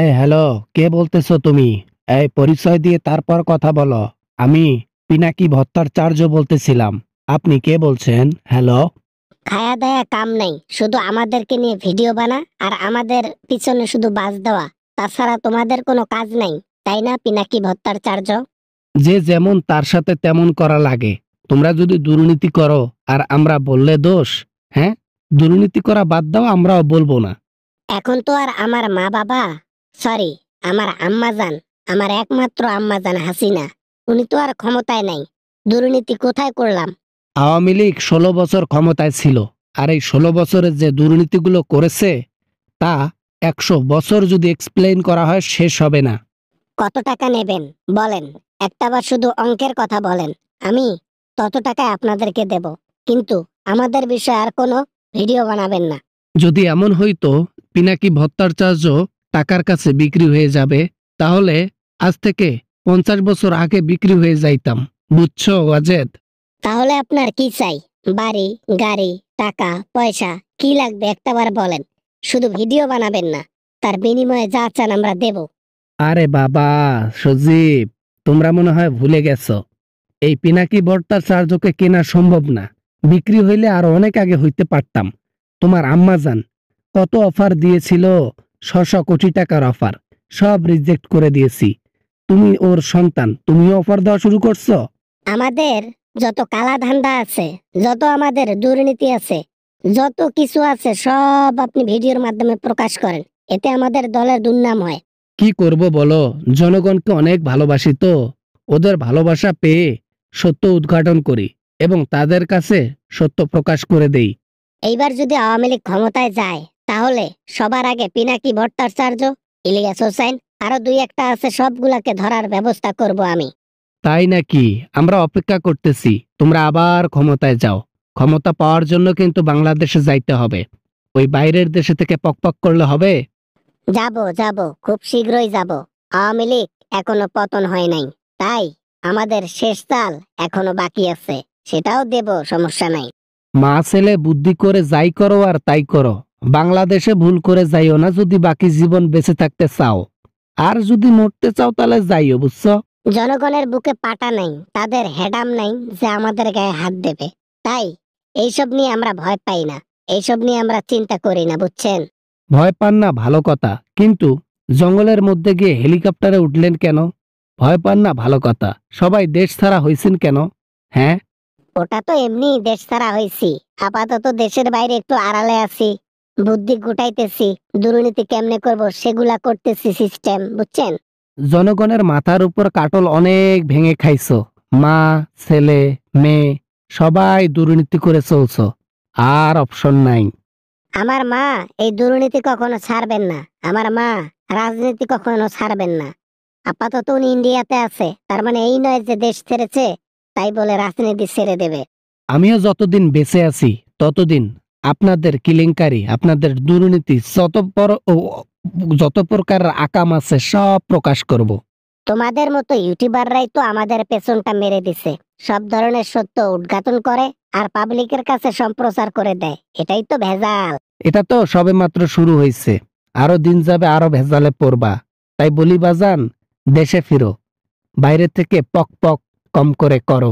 এই হ্যালো, কে বলতেছো তুমি? এই পরিচয় দিয়ে তারপর কথা বলো। আমি পিনাকি ভট্টাচার্য বলতেছিলাম। আপনি কে বলছেন? হ্যালো। খায়া দায়া কাম নাই, শুধু আমাদেরকে নিয়ে ভিডিও বানা আর আমাদের পিছনে শুধু বাজ দেওয়া। তাছাড়া তোমাদের কোনো কাজ নাই, তাই না পিনাকি ভট্টাচার্য? যে যেমন তার সাথে তেমন করা লাগে। তোমরা যদি দুর্নীতি করো আর আমরা বললে দোষ? হ্যাঁ, দুর্নীতি করা বাদ দাও, আমরাও বলবো না। এখন তো আর আমার মা বাবা, সরি, আমার আম্মাজান, আমার একমাত্র আম্মাজান হাসিনা, উনি তো আর ক্ষমতায় নাই। দুর্নীতি কোথায় করলাম? আওয়ামী লীগ 16 বছর ক্ষমতায় ছিল, আর এই 16 বছরে যে দুর্নীতিগুলো করেছে তা 100 বছর যদি এক্সপ্লেইন করা হয় শেষ হবে না। কত টাকা নেবেন বলেন, একটাবার শুধু অঙ্কের কথা বলেন, আমি তত টাকায় আপনাদেরকে দেব। কিন্তু আমাদের বিষয়ে আর কোনো ভিডিও বানাবেন না। যদি এমন হইতো পিনাকি ভট্টাচার্য টাকার কাছে বিক্রি হয়ে যাবে, তাহলে আজ থেকে 50 বছর আগে বিক্রি হয়ে যাইতাম। বুঝছো ওয়াজেদ? তাহলে আপনার কি চাই? বাড়ি, গাড়ি, টাকা পয়সা কি লাগবে একটাবার বলেন। শুধু ভিডিও বানাবেন না, তার বিনিময়ে যা চান আমরা দেব। আরে বাবা, সজীব, তোমরা মনে হয় ভুলে গেছো। এই পিনাকি ভট্টাচার্যকে কেনা সম্ভব না। বিক্রি হইলে আরো অনেক আগে হইতে পারতাম। তোমার আম্মাজান কত অফার দিয়েছিল, 600 কোটি টাকার অফার, সব রিজেক্ট করে দিয়েছি। তুমি ওর সন্তান, তুমিও অফার দেওয়া শুরু করছো। আমাদের যত কালা ধান্দা আছে, যত আমাদের দুর্নীতি আছে, যত কিছু আছে সব আপনি ভিডিওর মাধ্যমে প্রকাশ করেন। এতে আমাদের দলের দুর্নাম হয়। কি করব বলো, জনগণকে অনেক ভালোবাসি তো। ওদের ভালোবাসা পেয়ে সত্য উদ্ঘাটন করি এবং তাদের কাছে সত্য প্রকাশ করে দেই। এইবার যদি আওয়ামী লীগ ক্ষমতায় যায়, তাহলে সবার আগে পিনাকি ভট্টাচার্য, ইলিয়াস হোসেন, আরো দুই একটা আছে, সবগুলাকে ধরার ব্যবস্থা করব আমি। তাই নাকি? আমরা অপেক্ষা করতেছি তোমরা আবার ক্ষমতায় যাও। ক্ষমতা পাওয়ার জন্য কিন্তু বাংলাদেশে যাইতে হবে। ওই বাইরের দেশে থেকে পকপক করলে হবে? যাব যাব, খুব শীঘ্রই যাব। আওয়ামী লীগ এখনো পতন হয় নাই, তাই আমাদের শেষ চাল এখনো বাকি আছে, সেটাও দেব, সমস্যা নাই। মা ছেলে বুদ্ধি করে যাই করো আর তাই করো। বাংলাদেশে ভুল করে যাইও না যদি বাকি জীবন বেঁচে থাকতে চাও। আর যদি মরতে চাও তাহলে যাইও, বুঝছো? জনগণের বুকে পাটা নাই, তাদের হেডাম নাই যে আমাদের গায়ে হাত দেবে। তাই এইসব নিয়ে আমরা ভয় পাই না, এইসব নিয়ে আমরা চিন্তা করি না, বুঝছেন? ভয় পান না, ভালো কথা, কিন্তু জঙ্গলের মধ্যে গিয়ে হেলিকপ্টারে উঠলেন কেন? ভয় পান না, ভালো কথা, সবাই দেশ ছাড়া হইছেন কেন? হ্যাঁ। ওটা তো এমনি দেশ ছাড়া হয়েছি, আপাতত দেশের বাইরে একটু আড়ালে আছি, বুদ্ধি গুটাইতেছি, দুর্নীতি কেমনে করব সেগুলা করতেছি, সিস্টেম, বুঝছেন? জনগণের মাথার উপর কাটল অনেক ভেঙে খাইছো। মা, ছেলে, মেয়ে সবাই দুর্নীতি করে চলছো। আর অপশন নাই। আমার মা এই দুর্নীতি কখনো ছাড়বেন না, আমার মা রাজনীতি কখনো ছাড়বেন না। আপাতত উনি ইন্ডিয়াতে আছে, তার মানে এই নয় যে দেশ ছেড়েছে তাই বলে রাজনীতি ছেড়ে দেবে। আমিও যতদিন বেঁচে আছি ততদিন আপনাদের কেলেঙ্কারি, আপনাদের দুর্নীতি, যত প্রকারের আকাম আছে সব প্রকাশ করব। তোমাদের মতো ইউটিউবাররাই তো আমাদের পেছনটা মেরে দিছে, সব ধরনের সত্য উদ্ঘাটন করে আর পাবলিকের কাছে সম্প্রচার করে দেয়, এটাই তো ভেজাল। এটা তো সবেমাত্র শুরু হয়েছে। আরো দিন যাবে, আরো ভেজালে পড়বা। তাই বলি বাজান, দেশে ফিরো, বাইরে থেকে পক পক কম করে করো।